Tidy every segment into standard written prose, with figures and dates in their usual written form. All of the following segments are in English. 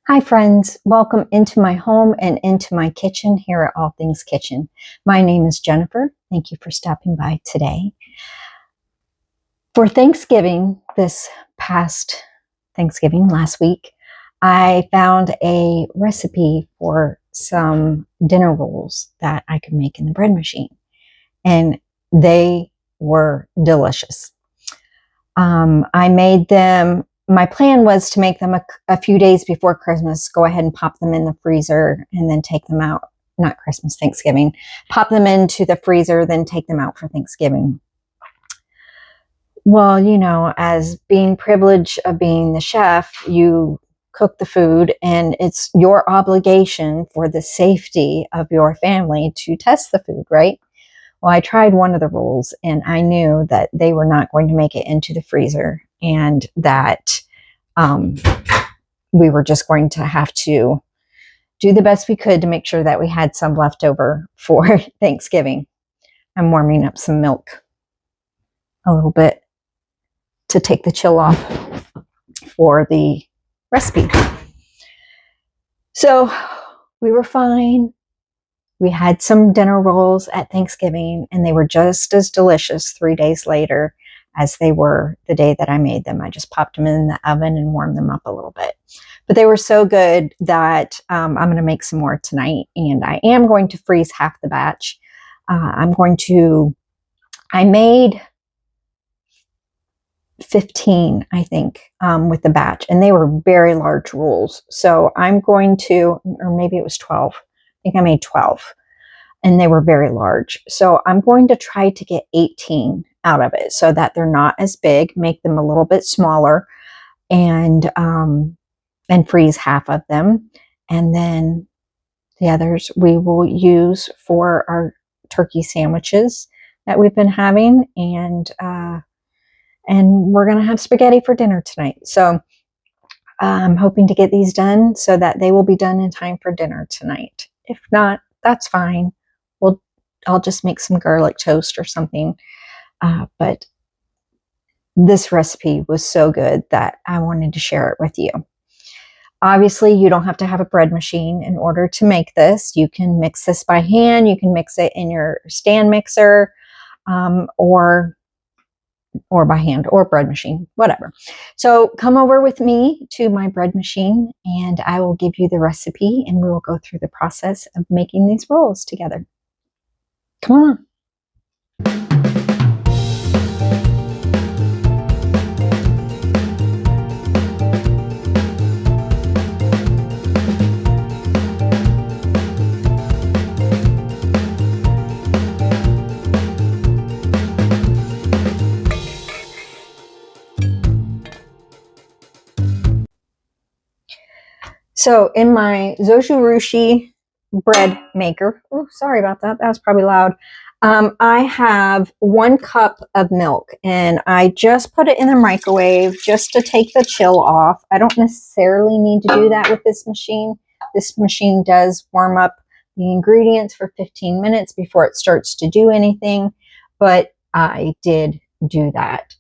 Hi friends, welcome into my home and into my kitchen here at All Things Kitchen. My name is Jennifer. Thank you for stopping by today. For Thanksgiving, this past Thanksgiving last week, I found a recipe for some dinner rolls that I could make in the bread machine, and they were delicious. I made them. My plan was to make them a few days before Christmas, go ahead and pop them in the freezer and then take them out. Not Christmas, Thanksgiving. Pop them into the freezer, then take them out for Thanksgiving. Well, as being privileged of being the chef, you cook the food and it's your obligation for the safety of your family to test the food, right? Well, I tried one of the rolls and I knew that they were not going to make it into the freezer and that we were just going to have to do the best we could to make sure that we had some left over for Thanksgiving. I'm warming up some milk a little bit to take the chill off for the recipe. So we were fine. We had some dinner rolls at Thanksgiving, and they were just as delicious 3 days later as they were the day that I made them. I just popped them in the oven and warmed them up a little bit. But they were so good that I'm going to make some more tonight, and I am going to freeze half the batch. I made 15, I think, with the batch, and they were very large rolls. So I'm going to, or maybe it was 12. I think I made 12 and they were very large. So I'm going to try to get 18 out of it so that they're not as big, make them a little bit smaller and freeze half of them. And then the others we will use for our turkey sandwiches that we've been having. And we're going to have spaghetti for dinner tonight. So I'm hoping to get these done so that they will be done in time for dinner tonight. If not, that's fine. I'll just make some garlic toast or something. But this recipe was so good that I wanted to share it with you. Obviously, you don't have to have a bread machine in order to make this. You can mix this by hand. You can mix it in your stand mixer, or by hand, or bread machine, whatever. So come over with me to my bread machine and I will give you the recipe and we will go through the process of making these rolls together. Come on. So in my Zojirushi bread maker, oh, sorry about that. That was probably loud. I have 1 cup of milk and I just put it in the microwave just to take the chill off. I don't necessarily need to do that with this machine. This machine does warm up the ingredients for 15 minutes before it starts to do anything, but I did do that.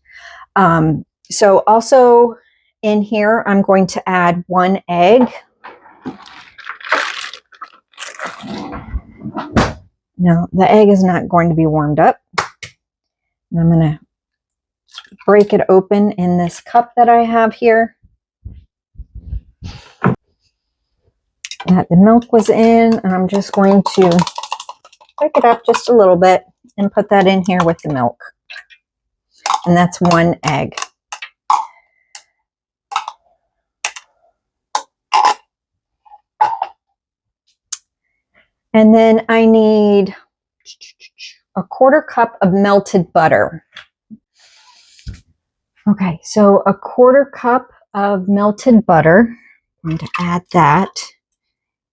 So also in here, I'm going to add 1 egg. Now, the egg is not going to be warmed up. I'm going to break it open in this cup that I have here that the milk was in, and I'm just going to break it up just a little bit and put that in here with the milk. And that's 1 egg. And then I need a 1/4 cup of melted butter. Okay, so a 1/4 cup of melted butter. I'm going to add that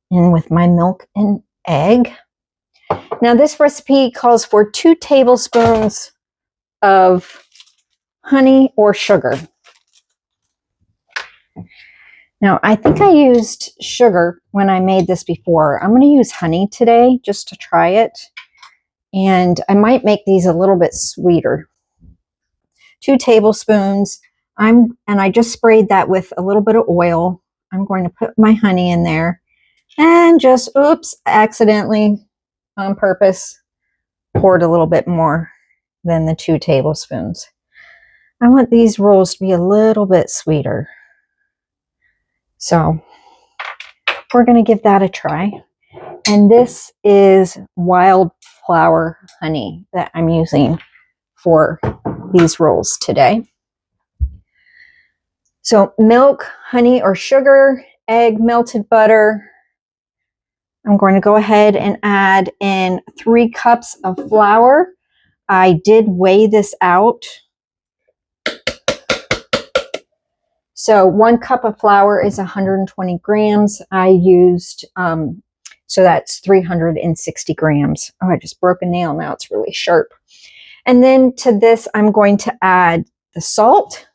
in with my milk and egg. Now this recipe calls for 2 tablespoons of honey or sugar. Now I think I used sugar when I made this before. I'm going to use honey today just to try it. And I might make these a little bit sweeter. 2 tablespoons. And I just sprayed that with a little bit of oil I'm going to put my honey in there and just, oops, accidentally on purpose, poured a little bit more than the 2 tablespoons. I want these rolls to be a little bit sweeter. So we're going to give that a try. And this is wildflower honey that I'm using for these rolls today. So milk, honey or sugar, egg, melted butter. I'm going to go ahead and add in 3 cups of flour. I did weigh this out. So 1 cup of flour is 120 grams. I used, so that's 360 grams. Oh, I just broke a nail. Now it's really sharp. And then to this, I'm going to add the salt.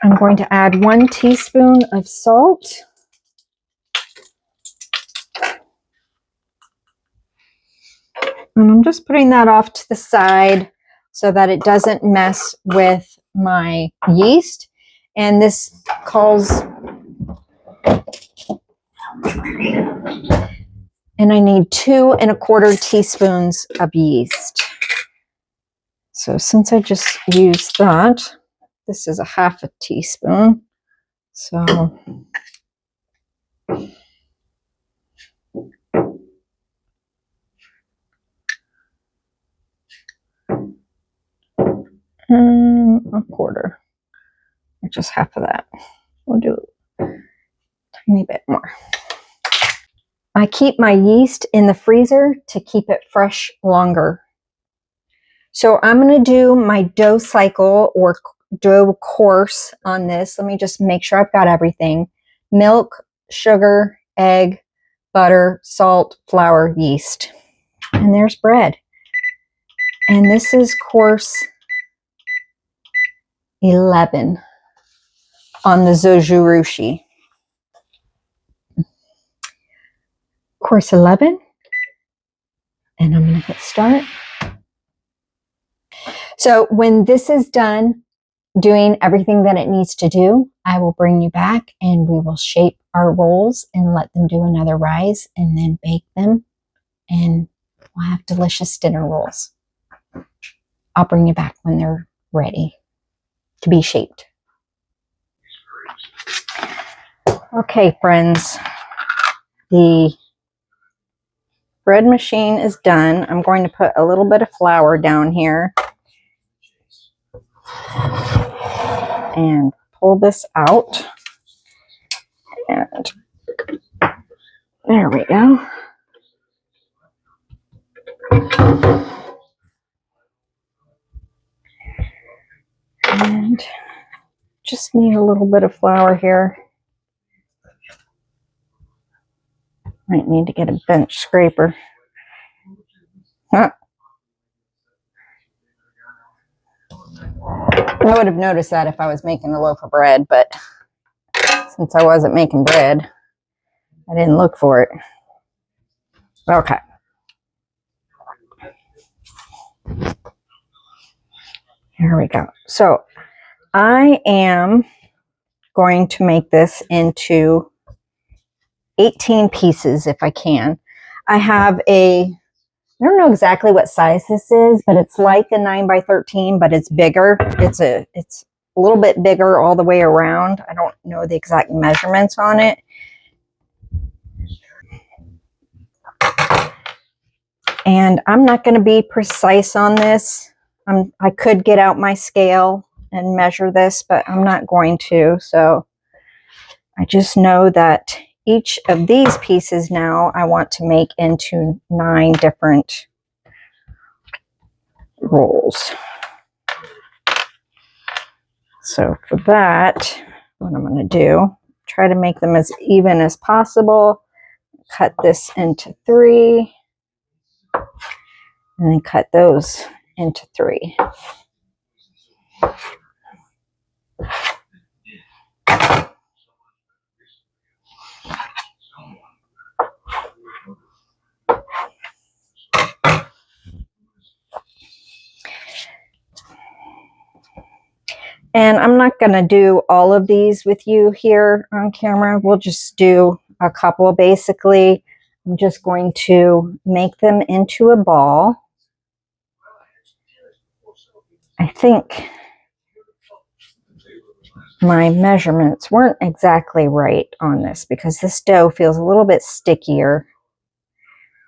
I'm going to add 1 teaspoon of salt. And I'm just putting that off to the side so that it doesn't mess with my yeast. And this calls, and I need 2 1/4 teaspoons of yeast. So since I just used that, this is a 1/2 teaspoon. So a quarter, or just half of that. We'll do a tiny bit more. I keep my yeast in the freezer to keep it fresh longer. So I'm going to do my dough cycle or dough course on this. Let me just make sure I've got everything. Milk, sugar, egg, butter, salt, flour, yeast. And there's bread. And this is course 11 on the Zojirushi. Course 11. And I'm going to hit start. So when this is done doing everything that it needs to do, I will bring you back and we will shape our rolls and let them do another rise and then bake them. And we'll have delicious dinner rolls. I'll bring you back when they're ready to be shaped. Okay, friends, the bread machine is done. I'm going to put a little bit of flour down here and pull this out. And there we go. And just need a little bit of flour here. Might need to get a bench scraper. Huh. I would have noticed that if I was making a loaf of bread, but since I wasn't making bread, I didn't look for it. Okay. Here we go. So I am going to make this into 18 pieces if I can. I have I don't know exactly what size this is, but it's like a 9x13, but it's bigger. It's a little bit bigger all the way around. I don't know the exact measurements on it. And I'm not going to be precise on this. I could get out my scale and measure this, but I'm not going to. So I just know that each of these pieces now I want to make into 9 different rolls. So for that, what I'm going to do, try to make them as even as possible. Cut this into 3 and then cut those into 3. And I'm not going to do all of these with you here on camera. We'll just do a couple. Basically, I'm just going to make them into a ball. I think my measurements weren't exactly right on this because this dough feels a little bit stickier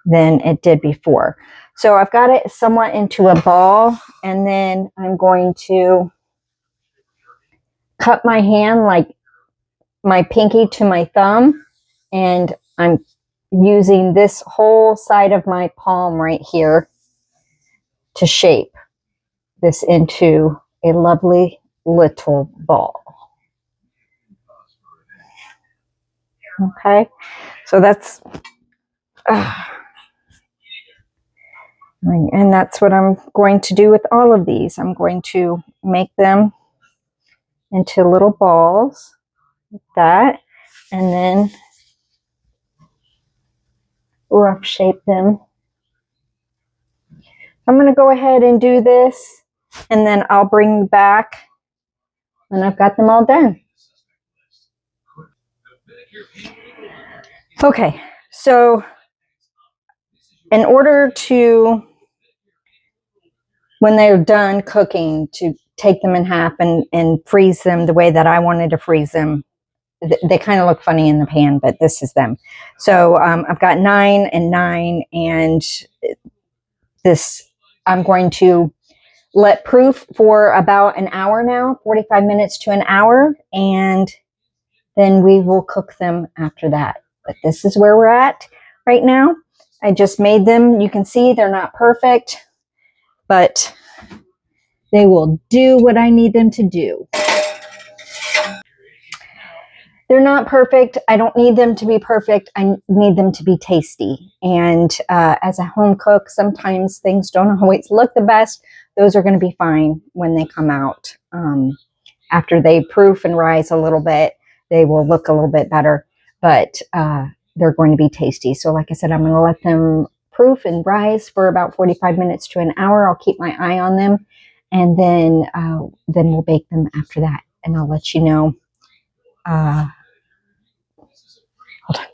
than it did before. So I've got it somewhat into a ball, and then I'm going to cup my hand like my pinky to my thumb, and I'm using this whole side of my palm right here to shape this into a lovely little ball. Okay, so that's and that's what I'm going to do with all of these. I'm going to make them into little balls like that, and then rough shape them. I'm going to go ahead and do this, and then I'll bring you back when I've got them all done. Okay, so in order to, when they're done cooking, to take them in half and freeze them the way that I wanted to freeze them. They kind of look funny in the pan, but this is them. So I've got 9 and 9, and this I'm going to let proof for about an hour now, 45 minutes to an hour, and then we will cook them after that. But this is where we're at right now. I just made them. You can see they're not perfect, but they will do what I need them to do. They're not perfect. I don't need them to be perfect. I need them to be tasty. And as a home cook, sometimes things don't always look the best. Those are going to be fine when they come out. After they proof and rise a little bit, they will look a little bit better, but they're going to be tasty. So like I said, I'm going to let them proof and rise for about 45 minutes to an hour. I'll keep my eye on them, and then we'll bake them after that. And I'll let you know. Hold on.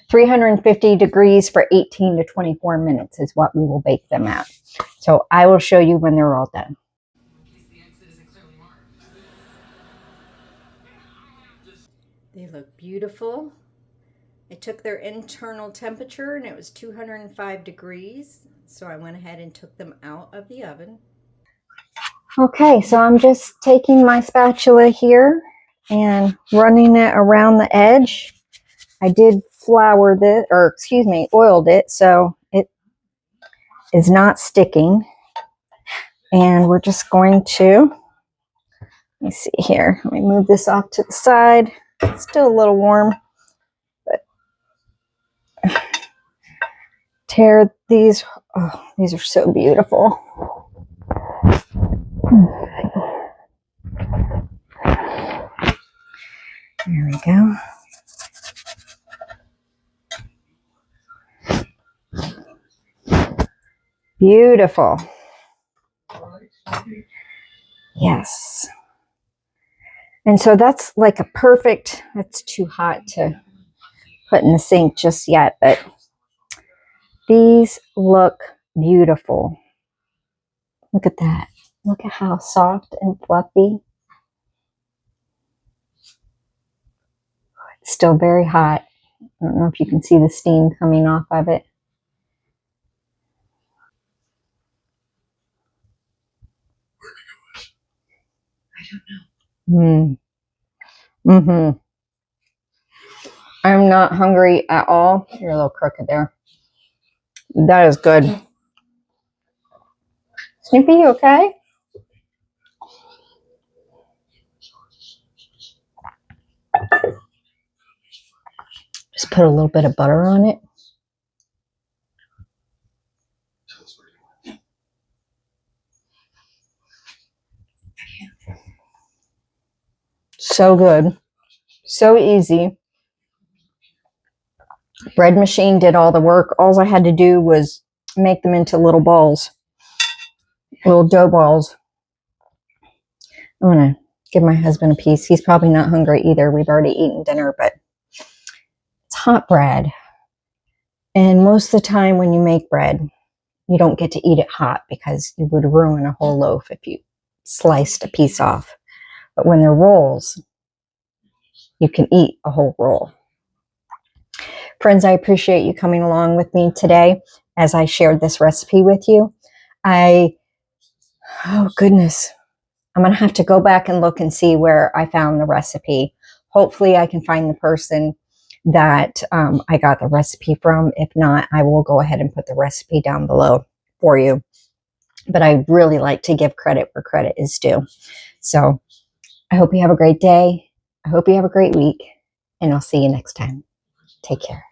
350 degrees for 18 to 24 minutes is what we will bake them at. So I will show you when they're all done. They look beautiful. I took their internal temperature and it was 205 degrees. So I went ahead and took them out of the oven. Okay, so I'm just taking my spatula here and running it around the edge. I did flour this, or excuse me, oiled it, so it is not sticking. And we're just going to, let me see here. Let me move this off to the side. It's still a little warm, but tear these. Oh, these are so beautiful. There we go. Beautiful. Yes. And so that's like a perfect, it's too hot to put in the sink just yet, but these look beautiful. Look at that. Look at how soft and fluffy. It's still very hot. I don't know if you can see the steam coming off of it. I don't know. Mm-hmm. I'm not hungry at all. You're a little crooked there. That is good. Snoopy, you okay? Just put a little bit of butter on it. So good. So easy. Bread machine did all the work. All I had to do was make them into little balls, little dough balls. I'm going to give my husband a piece. He's probably not hungry either. We've already eaten dinner, but it's hot bread. And most of the time when you make bread, you don't get to eat it hot because you would ruin a whole loaf if you sliced a piece off. But when they're rolls, you can eat a whole roll. Friends, I appreciate you coming along with me today as I shared this recipe with you. Oh goodness, I'm going to have to go back and look and see where I found the recipe. Hopefully I can find the person that I got the recipe from. If not, I will go ahead and put the recipe down below for you. But I really like to give credit where credit is due. So I hope you have a great day. I hope you have a great week, and I'll see you next time. Take care.